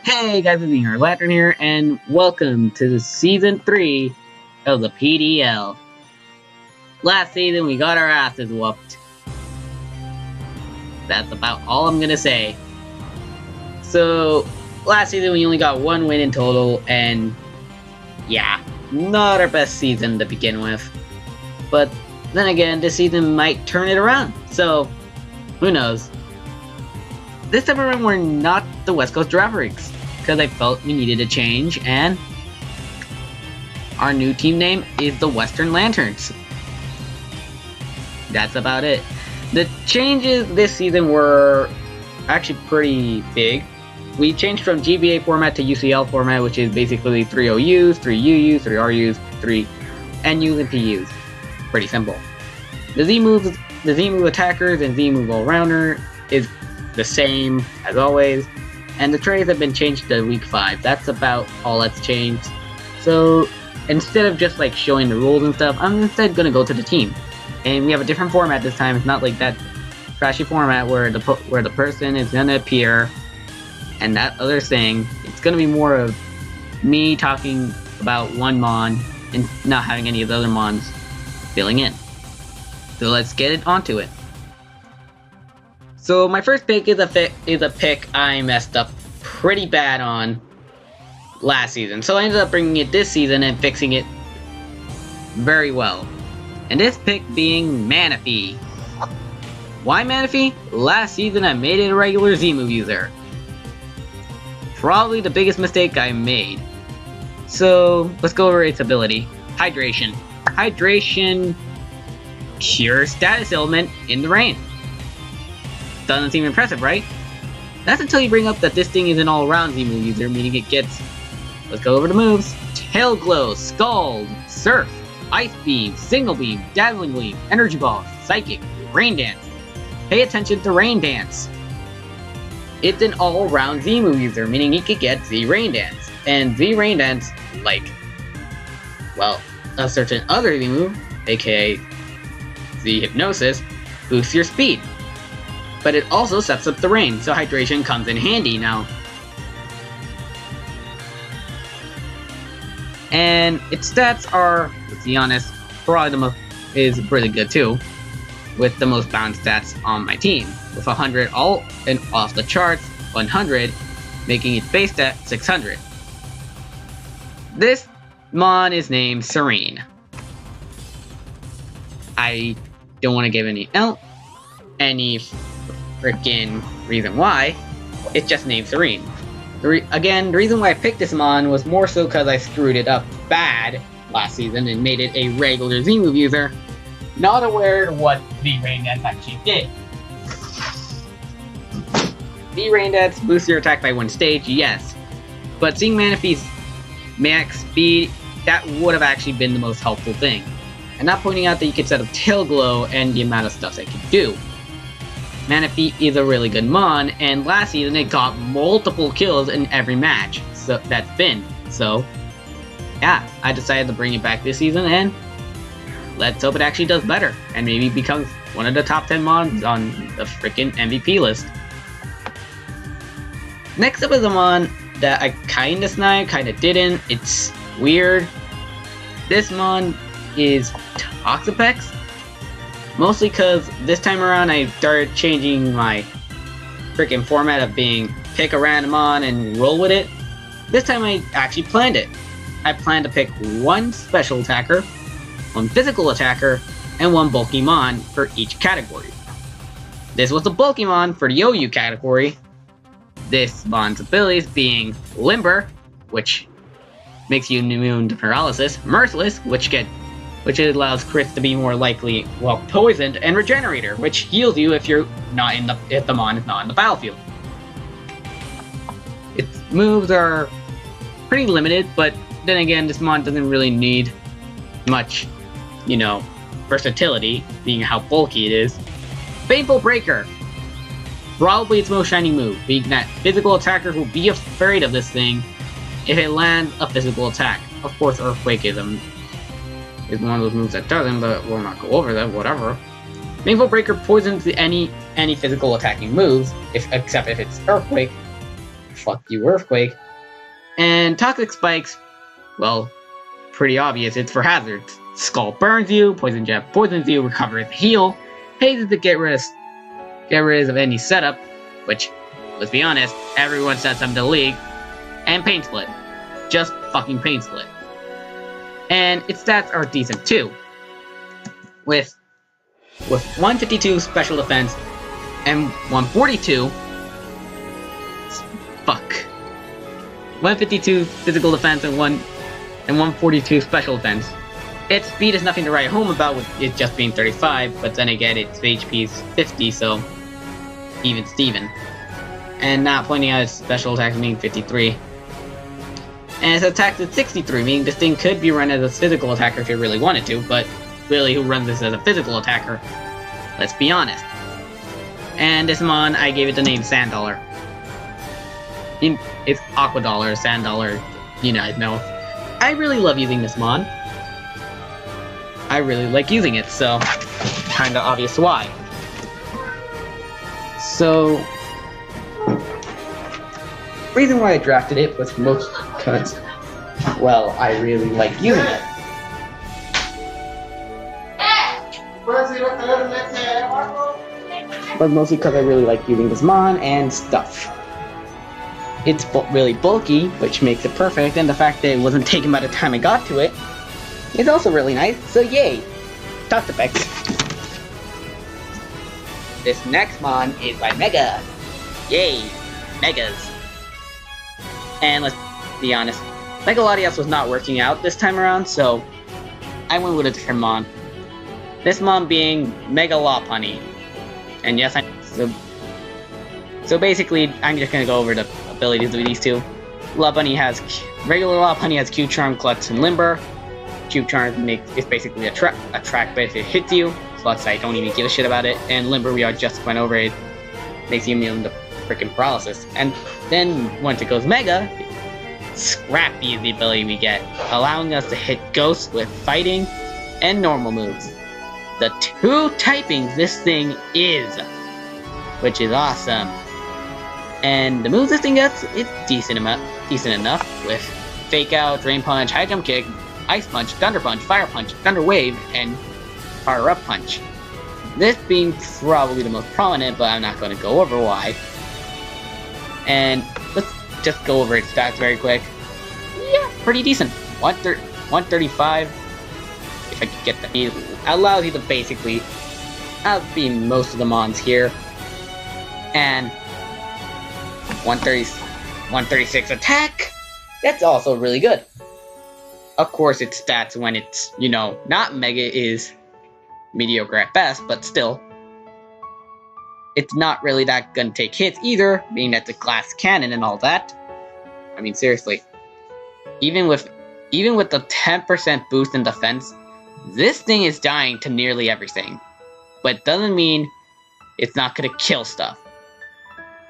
Hey guys, it's here, Lanturn here, and welcome to the Season 3 of the PDL. Last season, we got our asses whooped. That's about all I'm gonna say. So, last season we only got one win in total, and yeah, not our best season to begin with. But then again, this season might turn it around, so who knows. This time around, we're not the West Coast Draft Freaks, because I felt we needed a change, and our new team name is the Western Lanturns. That's about it. The changes this season were actually pretty big. We changed from GBA format to UCL format, which is basically 3 OUs, 3 UUs, 3 RUs, 3 NUs, and PUs. Pretty simple. The Z move attackers and Z move all-rounder is the same as always, and the trades have been changed to week 5. That's about all that's changed. So instead of just like showing the rules and stuff, I'm instead gonna go to the team, and we have a different format this time. It's not like that trashy format where the person is gonna appear and that other thing. It's gonna be more of me talking about one mon and not having any of the other mons filling in. So let's get it onto it. So my first pick is a pick I messed up pretty bad on last season. So I ended up bringing it this season and fixing it very well. And this pick being Manaphy. Why Manaphy? Last season I made it a regular Z-move user. Probably the biggest mistake I made. So let's go over its ability. Hydration. Hydration cures status ailment in the rain. Doesn't seem impressive, right? That's until you bring up that this thing is an all-around Z-move user, meaning it gets... Let's go over the moves. Tail Glow, Scald, Surf, Ice Beam, Signal Beam, Dazzling Gleam, Energy Ball, Psychic, Rain Dance. Pay attention to Rain Dance. It's an all-around Z-move user, meaning he could get Z Rain Dance. And Z Rain Dance, like, well, a certain other Z-move, aka Z Hypnosis, boosts your speed. But it also sets up the rain, so hydration comes in handy now. And its stats are, let's be honest, probably is pretty good too, with the most balanced stats on my team, with 100 all and off the charts, 100, making its base stat 600. This mon is named Serene. I don't want to give any freaking reason why. It's just named Serene. Again, the reason why I picked this mon was more so because I screwed it up bad last season and made it a regular Z-move user, not aware of what Z Rain Dance actually did. Z Rain Dance boosts your attack by 1 stage, yes, but seeing Manaphy's max speed, that would have actually been the most helpful thing, and not pointing out that you could set up Tail Glow and the amount of stuff that it could do. Manaphy is a really good mon, and last season it got multiple kills in every match that's been. So, yeah, I decided to bring it back this season, and let's hope it actually does better, and maybe becomes one of the top 10 mons on the freaking MVP list. Next up is a mon that I kinda sniped, kinda didn't. It's weird. This mon is Toxapex. Mostly because this time around I started changing my freaking format of being pick a random mon and roll with it. This time I actually planned it. I planned to pick 1 special attacker, 1 physical attacker, and 1 bulky mon for each category. This was the bulky mon for the OU category. This mon's abilities being Limber, which makes you immune to paralysis, Merciless, which allows Chris to be more likely, well, poisoned, and Regenerator, which heals you if you're not if the mon is not in the battlefield. Its moves are pretty limited, but then again, this mon doesn't really need much, you know, versatility, being how bulky it is. Baneful Breaker. Probably its most shining move, being that physical attackers will be afraid of this thing if it lands a physical attack. Of course, Earthquake is one of those moves that doesn't, but we'll not go over that, whatever. Baneful Breaker poisons any physical attacking moves, except if it's Earthquake. fuck you, Earthquake. And Toxic Spikes, well, pretty obvious, it's for hazards. Skull burns you, Poison Jab poisons you, Recover is heal, Haze is to get rid of any setup, which, let's be honest, everyone sets up in the league, and Pain Split. Just fucking Pain Split. And its stats are decent too. With 152 special defense and 142 152 physical defense and 142 special defense. Its speed is nothing to write home about with it just being 35, but then again its HP is 50, so even Steven. And not pointing out its special attack being 53. And its attack is 63, meaning this thing could be run as a physical attacker if it really wanted to, but really who runs this as a physical attacker? Let's be honest. And this Mon, I gave it the name Sand Dollar. It's Aqua Dollar, Sand Dollar, you guys know. I really love using this Mon. I really like using it, so kinda obvious why. So, reason why I drafted it was mostly because, well, I really like using it. But mostly because I really like using this Mon and stuff. It's really bulky, which makes it perfect, and the fact that it wasn't taken by the time I got to it is also really nice, so yay! Toss effects. This next Mon is by Mega. Yay! Megas. And let's be honest, Megalodios was not working out this time around, so I went with a different Mon. This Mon being Megalopunny. And yes, so basically, I'm just gonna go over the abilities of these two. Regular Lopunny has Q-Charm, Klutz, and Limber. Q-Charm is basically a track, but if it hits you, Klutz, I don't even give a shit about it, and Limber, we just went over it, makes you immune to freaking paralysis. And then, once it goes Mega, Scrappy is the ability we get, allowing us to hit Ghosts with fighting and normal moves. The two typings this thing is, which is awesome. And the moves this thing gets, it's decent enough, with Fake Out, Drain Punch, High Jump Kick, Ice Punch, Thunder Punch, Fire Punch, Thunder Wave, and Power Up Punch. This being probably the most prominent, but I'm not going to go over why. And let's just go over its stats very quick. Yeah, pretty decent. 135, if I could get that. It allows you to basically outbeat most of the Mons here. And 136 attack, that's also really good. Of course, its stats when it's, not Mega is mediocre at best, but still. It's not really that gonna take hits either, being that the glass cannon and all that. I mean, seriously. Even with the 10% boost in defense, this thing is dying to nearly everything. But it doesn't mean it's not gonna kill stuff.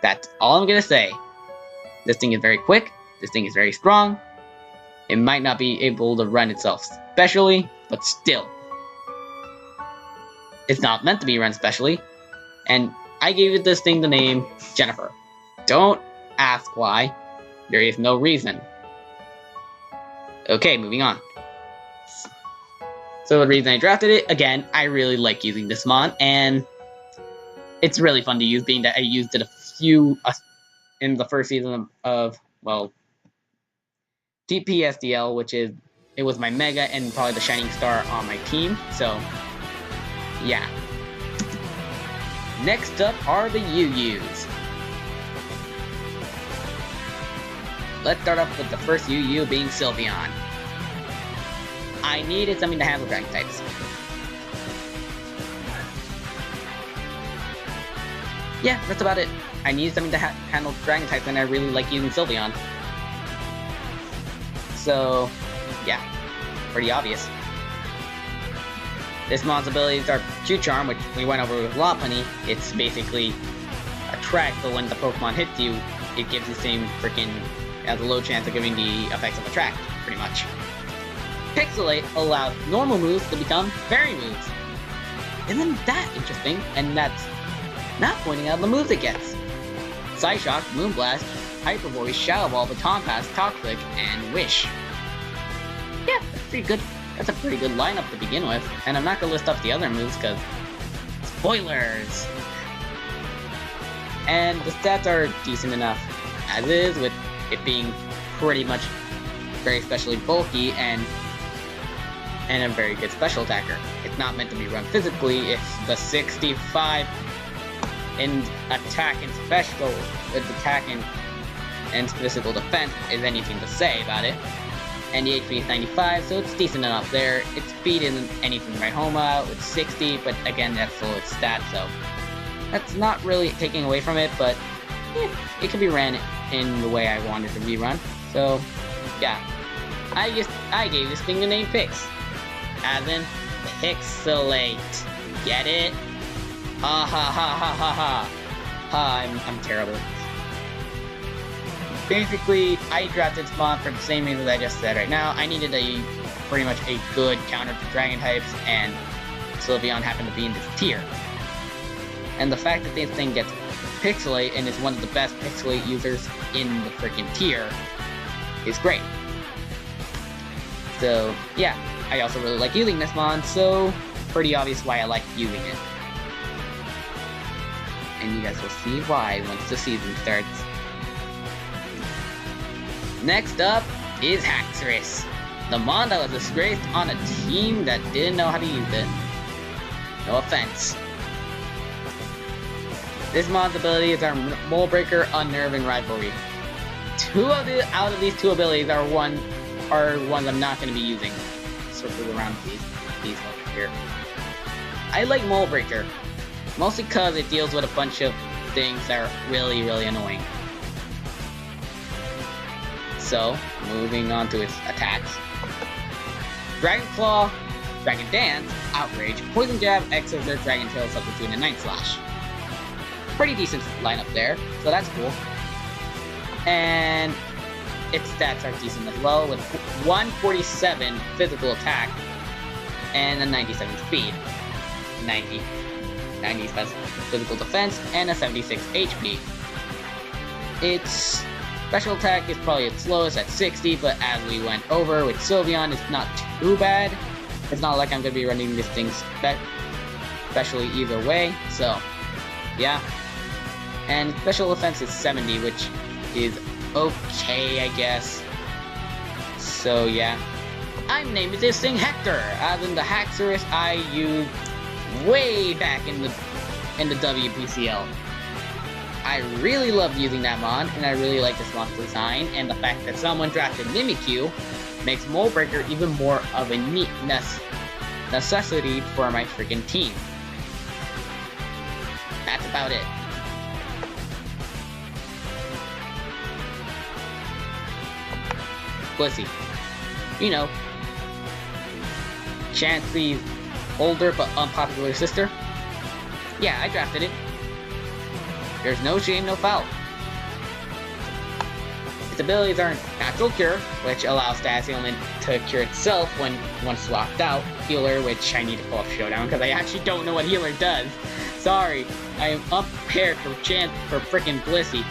That's all I'm gonna say. This thing is very quick, this thing is very strong. It might not be able to run itself specially, but still. It's not meant to be run specially. And I gave this thing the name Jennifer. Don't ask why. There is no reason. Okay, moving on. So the reason I drafted it, again, I really like using this Mon, and it's really fun to use, being that I used it a few in the first season of, well, PDL, which is, it was my Mega and probably the Shining Star on my team, so, yeah. Next up are the UUs. Let's start off with the first UU being Sylveon. I needed something to handle Dragon types. Yeah, that's about it. I needed something to handle Dragon types, and I really like using Sylveon. So, yeah, pretty obvious. This Mon's abilities are Q-Charm, which we went over with Lopunny. It's basically a track, but when the Pokemon hits you, it gives the same freaking, has a low chance of giving the effects of Attract, pretty much. Pixelate allows normal moves to become fairy moves. Isn't that interesting? And that's not pointing out the moves it gets. Psyshock, Moonblast, Hyper Voice, Shadow Ball, Baton Pass, Toxic, and Wish. Yeah, that's pretty good. That's a pretty good lineup to begin with. And I'm not gonna list off the other moves because spoilers. And the stats are decent enough as is, with it being pretty much very specially bulky and a very good special attacker. It's not meant to be run physically. It's the 65 in attack and special with attack and physical defense is anything to say about it. And the HP is 95, so it's decent enough there. Its speed isn't anything to write home about. It's 60, but again, that's still its stat, so that's not really taking away from it, but it can be ran in the way I wanted to be run. So yeah, I gave this thing the name Pix, as in pixelate. Get it? Ha ha ha ha ha ha. Ha, I'm terrible. Basically, I drafted Spawn for the same reasons I just said right now. I needed pretty much a good counter to Dragon types, and Sylveon happened to be in this tier. And the fact that this thing gets Pixelate and is one of the best Pixelate users in the freaking tier is great. So yeah, I also really like using this mon, so pretty obvious why I like using it. And you guys will see why once the season starts. Next up is Haxorus, the mon that was disgraced on a team that didn't know how to use it. No offense. This mon's abilities are Mold Breaker, Unnerve, and Rivalry. Out of these two abilities are ones I'm not going to be using. Circle around these ones here. I like Mold Breaker, mostly because it deals with a bunch of things that are really, really annoying. So, moving on to its attacks. Dragon Claw, Dragon Dance, Outrage, Poison Jab, X-Scissor, Dragon Tail, Substitute, and Night Slash. Pretty decent lineup there, so that's cool. And its stats are decent as well, with 147 physical attack and a 97 speed, 90 physical defense, and a 76 HP. Its special attack is probably its slowest at 60, but as we went over with Sylveon, it's not too bad. It's not like I'm going to be running this thing specially either way, so yeah. And special defense is 70, which is okay, I guess. So yeah. I'm naming this thing Hector, as in the Haxorus I used way back in the WPCL. I really loved using that mon, and I really like this mon's design, and the fact that someone drafted Mimikyu makes Mold Breaker even more of a neat necessity for my freaking team. That's about it. Lizzy. You know, Chansey's older but unpopular sister. Yeah, I drafted it. There's no shame, no foul. Its abilities are Natural Cure, which allows Status Ailment to cure itself when once swapped out. Healer, which I need to pull up Showdown because I actually don't know what Healer does. Sorry, I am unprepared for frickin' Blissey.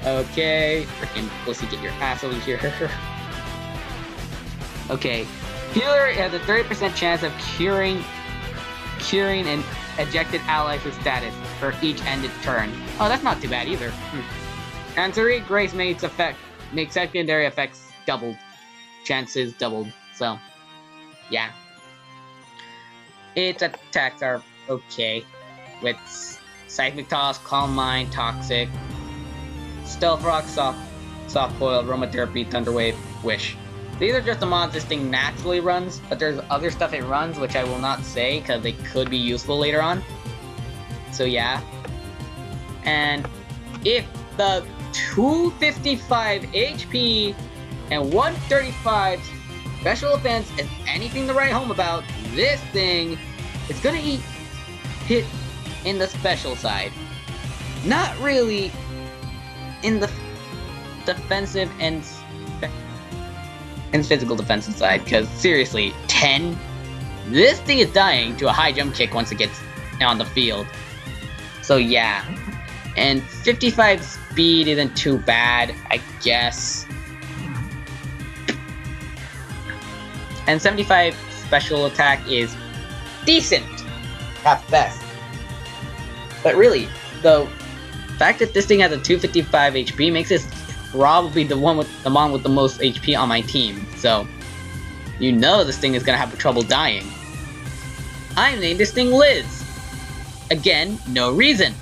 Okay, frickin' Blissey, get your ass over here. Okay, Healer has a 30% chance of curing an ejected ally's status for each ended turn. Oh, that's not too bad either. And 3, Grace makes secondary effects doubled. Chances doubled. So, yeah. Its attacks are okay. With Seismic Toss, Calm Mind, Toxic, Stealth Rock, Soft Coil, Aromatherapy, Thunder Wave, Wish. These are just the mods this thing naturally runs, but there's other stuff it runs which I will not say because they could be useful later on. So yeah. And if the 255 HP and 135 special defense is anything to write home about, this thing is gonna hit in the special side. Not really in the defensive and physical defensive side, because seriously, 10? This thing is dying to a high jump kick once it gets on the field. So yeah. And 55 speed isn't too bad, I guess. And 75 special attack is decent at best. But really, the fact that this thing has a 255 HP makes this probably the mon with the most HP on my team. So, you know this thing is gonna have trouble dying. I named this thing Liz. Again, no reason.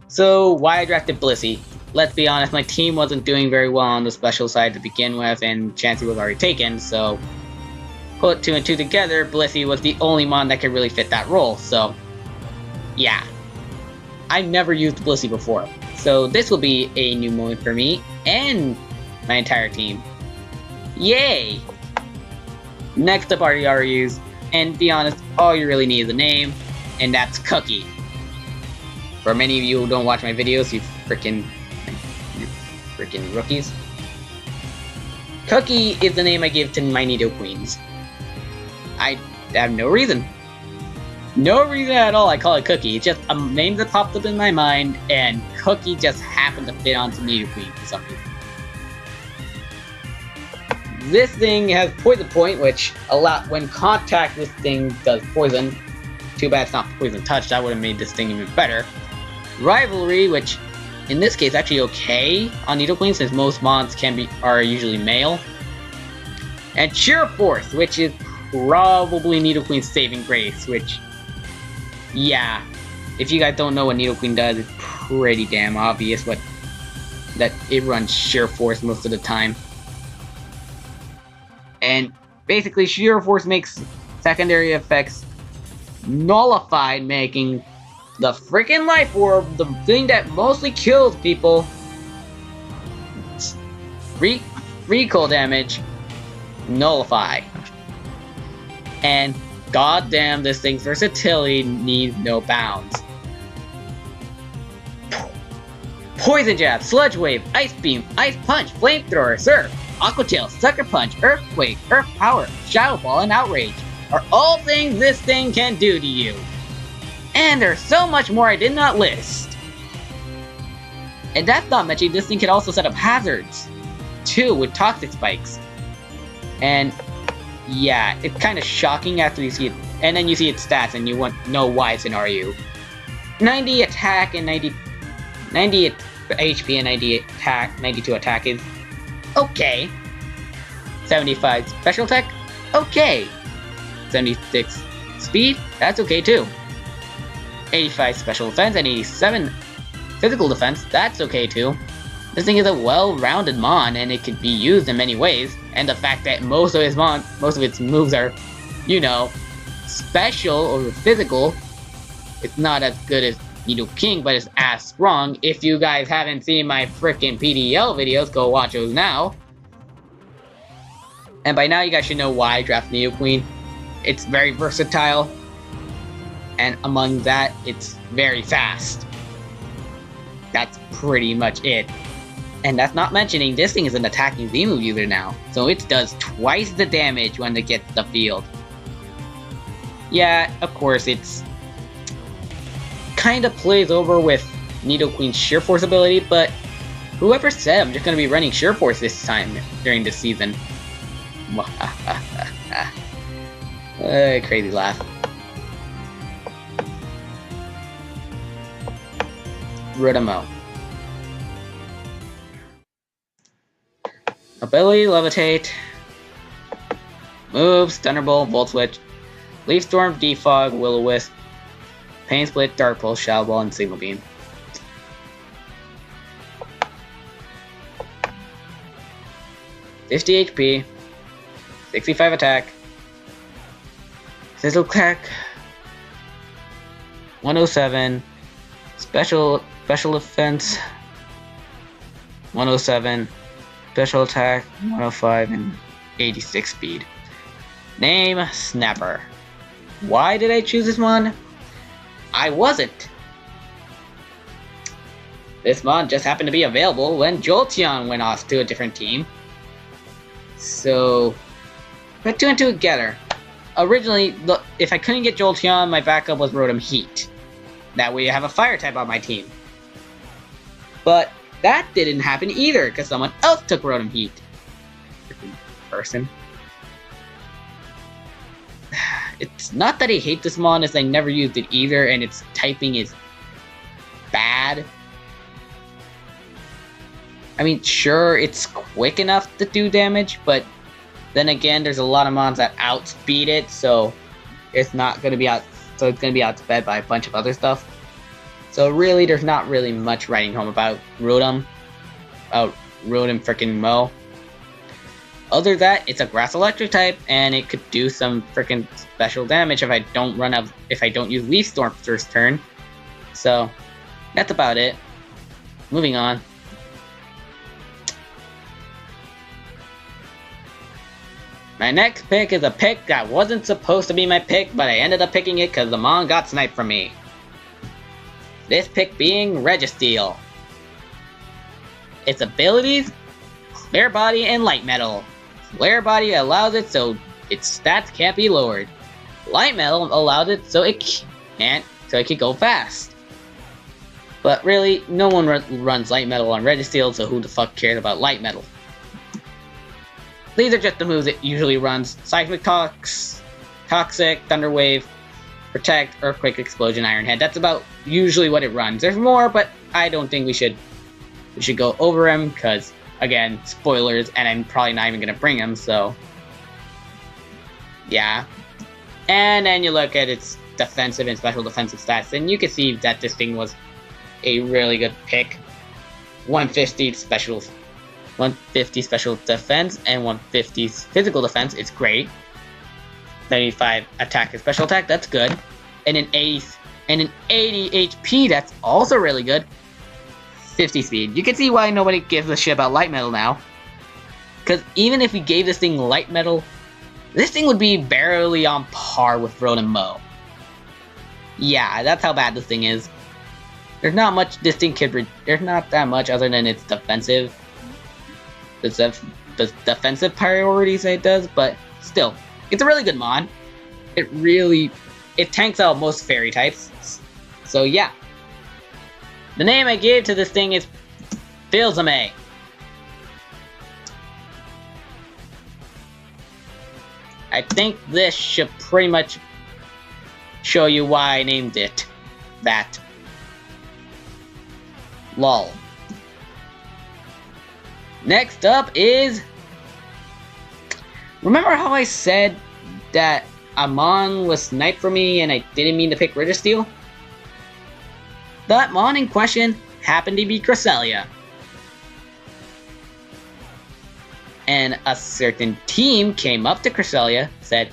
So, why I drafted Blissey? Let's be honest, my team wasn't doing very well on the special side to begin with, and Chansey was already taken, so put 2 and 2 together, Blissey was the only mon that could really fit that role, so yeah. I never used Blissey before, so this will be a new moment for me and my entire team. Yay! Next up are the RUs, and to be honest, all you really need is a name, and that's Cookie. For many of you who don't watch my videos, you freaking rookies. Cookie is the name I give to my Nidoqueens. I have no reason. No reason at all I call it Cookie. It's just a name that popped up in my mind, and Cookie just happened to fit onto Nidoqueen for some reason. This thing has Poison Point, which when contact this thing does poison. Too bad it's not Poison Touch, that would have made this thing even better. Rivalry, which in this case actually okay on Nidoqueen since most mons are usually male. And Sheer Force, which is probably Nidoqueen's saving grace, which, yeah, if you guys don't know what Nidoqueen does, it's pretty damn obvious that it runs Sheer Force most of the time. And basically Sheer Force makes secondary effects nullified, making the freaking Life Orb, the thing that mostly kills people, recoil damage, nullify. And goddamn, this thing's versatility needs no bounds. Poison Jab, Sludge Wave, Ice Beam, Ice Punch, Flamethrower, Surf, Aqua Tail, Sucker Punch, Earthquake, Earth Power, Shadow Ball, and Outrage are all things this thing can do to you. And there's so much more I did not list. And that's not mentioning this thing can also set up hazards, too, with Toxic Spikes. And yeah, it's kind of shocking after you see it, and then you see its stats and you want to know why it's an RU. 90 attack and 90 HP and 92 attack is okay. 75 special attack, okay. 76 speed, that's okay too. 85 special defense and 87 physical defense, that's okay too. This thing is a well-rounded mon and it can be used in many ways. And the fact that most of its moves are, you know, special or physical, it's not as good as Nidoking, but it's as strong. If you guys haven't seen my freaking PDL videos, go watch those now. And by now you guys should know why I draft Nidoqueen. It's very versatile, and among that, it's very fast. That's pretty much it. And that's not mentioning this thing is an attacking Z-move user now, so it does twice the damage when it gets to the field. Yeah, of course, it's kind of plays over with Nidoqueen's Sheer Force ability, but whoever said I'm just going to be running Sheer Force this time during this season? Crazy laugh. Rotom. Ability, Levitate. Moves, Thunderbolt, Volt Switch, Leaf Storm, Defog, Will-O-Wisp, Pain Split, Dark Pulse, Shadow Ball, and Signal Beam. $50 HP, 65 attack, Sizzle Crack, 107, special defense, 107, special attack, 105, and 86 speed. Name, Snapper. Why did I choose this one? I wasn't. This mod just happened to be available when Jolteon went off to a different team. So, put 2 and 2 together. Originally, if I couldn't get Jolteon, my backup was Rotom Heat. That way I have a fire type on my team. But that didn't happen either, because someone else took Rotom Heat. Freaking person. It's not that I hate this mon, as I never used it either, and its typing is bad. I mean, sure, it's quick enough to do damage, but then again, there's a lot of mons that outspeed it, so it's not going to be out. So it's going to be outsped by a bunch of other stuff. So really, there's not really much writing home about Rotom. About Rotom freaking Mo. Other than that, it's a grass electric type, and it could do some freaking special damage if I don't use Leaf Storm first turn. So that's about it. Moving on. My next pick is a pick that wasn't supposed to be my pick, but I ended up picking it because the mon got sniped from me. This pick being Registeel. Its abilities: Flare Body and Light Metal. Flare Body allows it so its stats can't be lowered. Light Metal allows it so it can go fast. But really, no one runs Light Metal on Registeel, so who the fuck cares about Light Metal? These are just the moves it usually runs: Seismic Toxic, Thunder Wave, Protect, Earthquake, Explosion, Iron Head. That's about usually what it runs. There's more, but I don't think we should go over them, because, again, spoilers, and I'm probably not even going to bring them, so yeah. And then you look at its defensive and special defensive stats, and you can see that this thing was a really good pick. 150 special defense and 150 physical defense. It's great. 75 attack and special attack. That's good. And an 80 HP. That's also really good. 50 speed. You can see why nobody gives a shit about Light Metal now. Because even if we gave this thing Light Metal, this thing would be barely on par with Rotom Mo. Yeah, that's how bad this thing is. There's not much this thing could. There's not that much other than its defensive. The defensive priorities it does, but still, it's a really good mon. It tanks out most fairy types. So yeah. The name I gave to this thing is Filzame. I think this should pretty much show you why I named it that. Lol. Next up is... Remember how I said that Amon was sniped for me and I didn't mean to pick Registeel? That Mon in question happened to be Cresselia. And a certain team came up to Cresselia, said,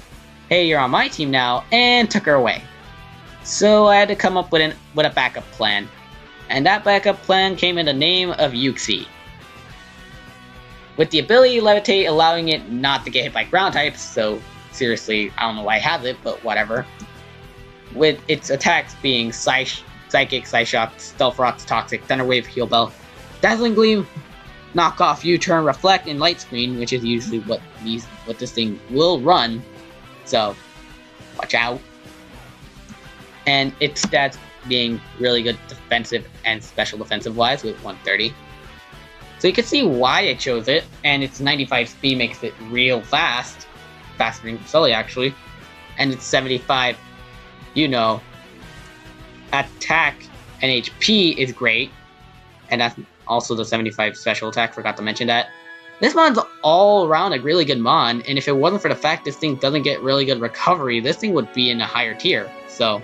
"Hey, you're on my team now," and took her away. So I had to come up with a backup plan. And that backup plan came in the name of Uxie. With the ability Levitate allowing it not to get hit by ground types, so seriously, I don't know why I have it, but whatever. With its attacks being Psychic, Psyshock, Stealth Rocks, Toxic, Thunder Wave, Heal Bell, Dazzling Gleam, Knock Off, U-Turn, Reflect, and Light Screen, which is usually what this thing will run. So, watch out. And its stats being really good defensive and special defensive wise with 130. So you can see why I chose it, and its 95 speed makes it real fast. Faster than Cresselia, actually. And its 75, attack and HP is great. And that's also the 75 special attack, forgot to mention that. This mon's all around a really good mon, and if it wasn't for the fact this thing doesn't get really good recovery, this thing would be in a higher tier. So,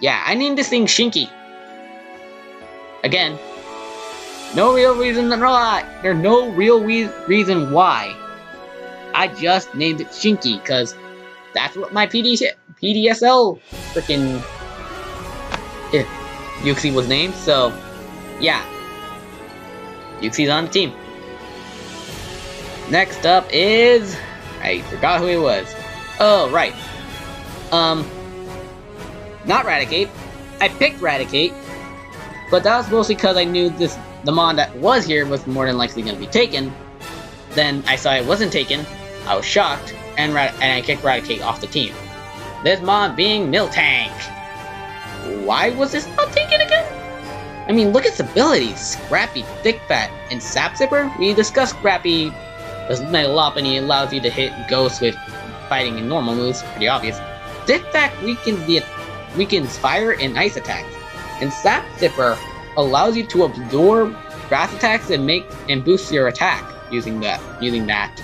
yeah, I named this thing Shinky. Again, no real reason why. There's no real reason why. I just named it Shinky because that's what my PDSL freaking Uxie was named. So, yeah, Uxie's on the team. Next up is... I forgot who he was. Oh, right. Not Radek. I picked Radek, but that was mostly because I knew the mon that was here was more than likely going to be taken. Then I saw it wasn't taken. I was shocked, and I kicked Radek off the team. This mon being Miltank. Why was this not taken again? I mean, look at its abilities. Scrappy, Thick Fat, and Sap Zipper. We discussed Scrappy. The Megalopunny allows you to hit Ghosts with fighting and normal moves. Pretty obvious. Thick Fat weakens fire and ice attacks. And Sap Zipper allows you to absorb grass attacks and boost your attack using that.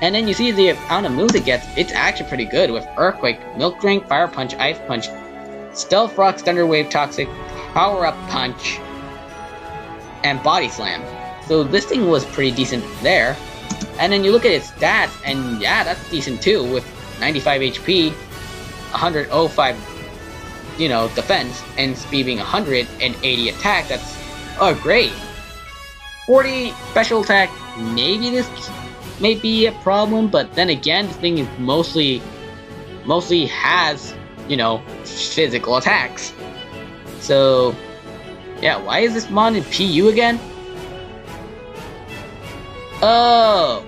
And then you see the amount of moves it gets. It's actually pretty good with Earthquake, Milk Drink, Fire Punch, Ice Punch, Stealth Rocks, Thunder Wave, Toxic, Power Up Punch, and Body Slam. So this thing was pretty decent there. And then you look at its stats, and yeah, that's decent too, with 95 HP, 105, defense, and speed being 100, and 80 attack. That's great. 40 special attack. Maybe this may be a problem, but then again, the thing is mostly has, physical attacks. So, yeah, why is this mon in PU again? Oh,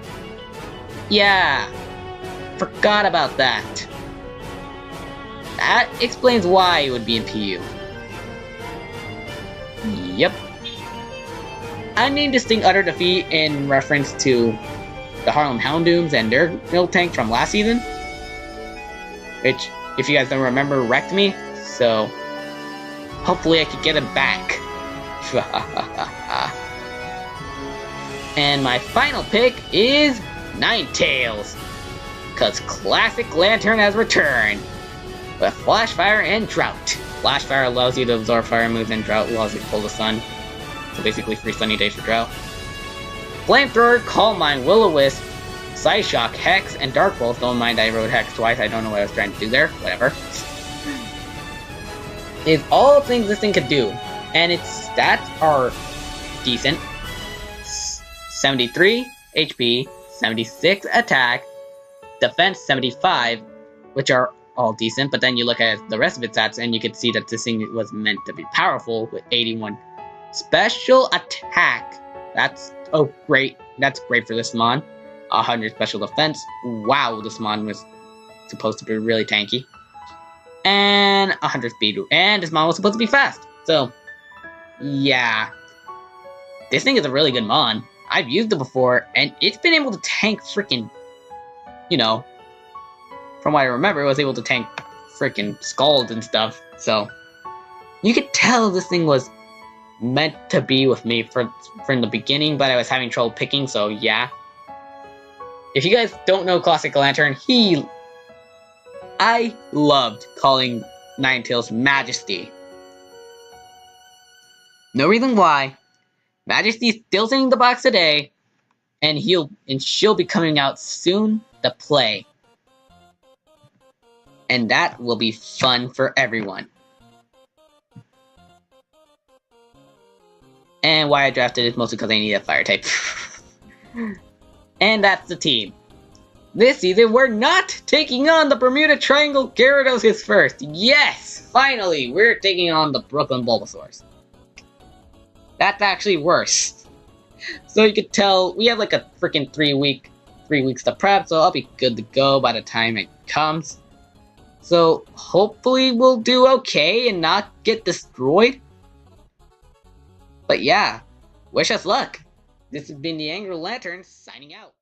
yeah, forgot about that. That explains why it would be in PU. Yep. I named this thing Utter Defeat in reference to the Harlem Houndooms and their Miltank from last season, which, if you guys don't remember, wrecked me, so hopefully I could get him back. And my final pick is Ninetales, because Classic Lanturn has returned with Flash Fire and Drought. Flash Fire allows you to absorb fire moves, and Drought allows you to pull the sun. So basically free sunny days for Drought. Flamethrower, Calm Mind, Will-O-Wisp, Psyshock, Hex, and Dark Pulse. Don't mind I wrote Hex twice, I don't know what I was trying to do there, whatever. Is all things this thing could do, and its stats are decent. 73 HP, 76 attack, defense 75, which are all decent, but then you look at the rest of its stats and you can see that this thing was meant to be powerful with 81 special attack. That's great. That's great for this mon. 100 special defense. Wow, this mon was supposed to be really tanky. And 100 speed. And this mon was supposed to be fast. So, yeah. This thing is a really good mon. I've used it before, and it's been able to tank freaking, from what I remember, it was able to tank freaking Scalds and stuff. So, you could tell this thing was meant to be with me from the beginning, but I was having trouble picking, so yeah. If you guys don't know Classic Lanturn, I loved calling Ninetales Majesty. No reason why. Majesty's still sitting in the box today, and she'll be coming out soon to play. And that will be fun for everyone. And why I drafted it mostly because I need a fire type. And that's the team. This season, we're not taking on the Bermuda Triangle Gyarados first. Yes! Finally, we're taking on the Brooklyn Bulbasaurs. That's actually worse. So you could tell, we have like a freaking 3 weeks to prep, so I'll be good to go by the time it comes. So hopefully we'll do okay and not get destroyed. But yeah, wish us luck. This has been the Angry Lantern, signing out.